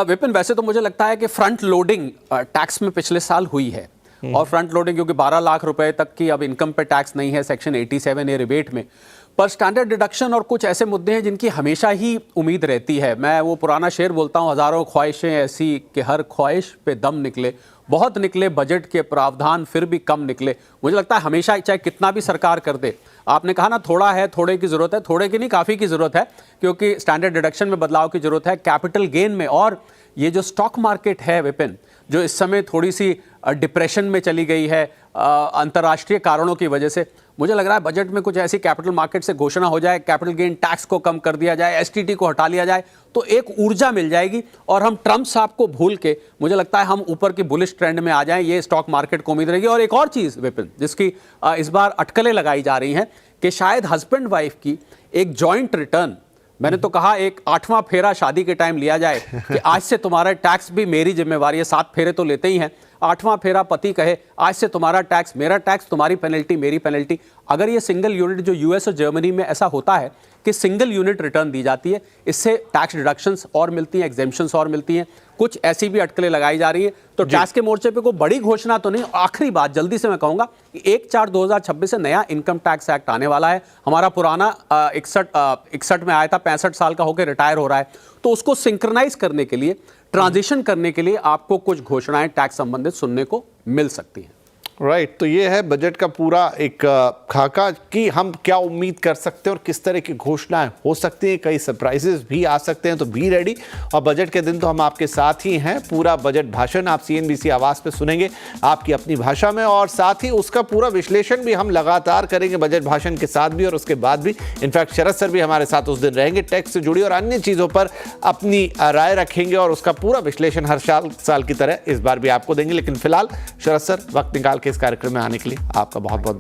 विपिन, वैसे तो मुझे लगता है कि फ्रंट लोडिंग टैक्स में पिछले साल हुई है, और फ्रंट लोडिंग क्योंकि 12 लाख रुपए तक की अब इनकम पे टैक्स नहीं है सेक्शन 87 ए रिबेट में, पर स्टैंडर्ड डिडक्शन और कुछ ऐसे मुद्दे हैं जिनकी हमेशा ही उम्मीद रहती है। मैं वो पुराना शेर बोलता हूँ, हजारों ख्वाहिशें ऐसी कि हर ख्वाहिश पे दम निकले, बहुत निकले बजट के प्रावधान फिर भी कम निकले। मुझे लगता है हमेशा चाहे कितना भी सरकार कर दे, आपने कहा ना थोड़ा है, थोड़े की जरूरत है, थोड़े की नहीं काफ़ी की जरूरत है, क्योंकि स्टैंडर्ड डिडक्शन में बदलाव की जरूरत है, कैपिटल गेन में। और ये जो स्टॉक मार्केट है विपिन, जो इस समय थोड़ी सी डिप्रेशन में चली गई है अंतर्राष्ट्रीय कारणों की वजह से, मुझे लग रहा है बजट में कुछ ऐसी कैपिटल मार्केट से घोषणा हो जाए, कैपिटल गेन टैक्स को कम कर दिया जाए, एसटीटी को हटा लिया जाए, तो एक ऊर्जा मिल जाएगी और हम ट्रम्प साहब को भूल के मुझे लगता है हम ऊपर की बुलिश ट्रेंड में आ जाएं। ये स्टॉक मार्केट को उम्मीद रहेगी। और एक और चीज़ विपिन, जिसकी इस बार अटकलें लगाई जा रही हैं कि शायद हस्बैंड वाइफ की एक जॉइंट रिटर्न, मैंने तो कहा एक 8वां फेरा शादी के टाइम लिया जाए कि आज से तुम्हारा टैक्स भी मेरी जिम्मेवारी है। 7 फेरे तो लेते ही हैं, 8वां फेरा पति कहे आज से तुम्हारा टैक्स मेरा टैक्स, तुम्हारी पेनल्टी मेरी पेनल्टी। अगर ये सिंगल यूनिट जो यूएस और जर्मनी में ऐसा होता है कि सिंगल यूनिट रिटर्न दी जाती है, इससे टैक्स डिडक्शंस और मिलती हैं, एग्जेम्पशंस और मिलती हैं, कुछ ऐसी भी अटकलें लगाई जा रही है। तो टैक्स के मोर्चे पे कोई बड़ी घोषणा तो नहीं। आखिरी बात जल्दी से मैं कहूंगा कि 1/4/2026 से नया इनकम टैक्स एक्ट आने वाला है। हमारा पुराना 61 में आया था, 65 साल का होकर रिटायर हो रहा है, तो उसको सिंक्रनाइज करने के लिए, ट्रांजिशन करने के लिए आपको कुछ घोषणाएं टैक्स संबंधित सुनने को मिल सकती हैं। राइट, तो ये है बजट का पूरा एक खाका कि हम क्या उम्मीद कर सकते हैं और किस तरह की घोषणाएं हो सकती हैं। कई सरप्राइजेस भी आ सकते हैं, तो बी रेडी। और बजट के दिन तो हम आपके साथ ही हैं। पूरा बजट भाषण आप CNBC आवाज पे सुनेंगे आपकी अपनी भाषा में, और साथ ही उसका पूरा विश्लेषण भी हम लगातार करेंगे बजट भाषण के साथ भी और उसके बाद भी। इनफैक्ट शरद सर भी हमारे साथ उस दिन रहेंगे, टैक्स से जुड़ी और अन्य चीज़ों पर अपनी राय रखेंगे और उसका पूरा विश्लेषण हर साल की तरह इस बार भी आपको देंगे। लेकिन फिलहाल शरद सर, वक्त निकाल के इस कार्यक्रम में आने के लिए आपका बहुत बहुत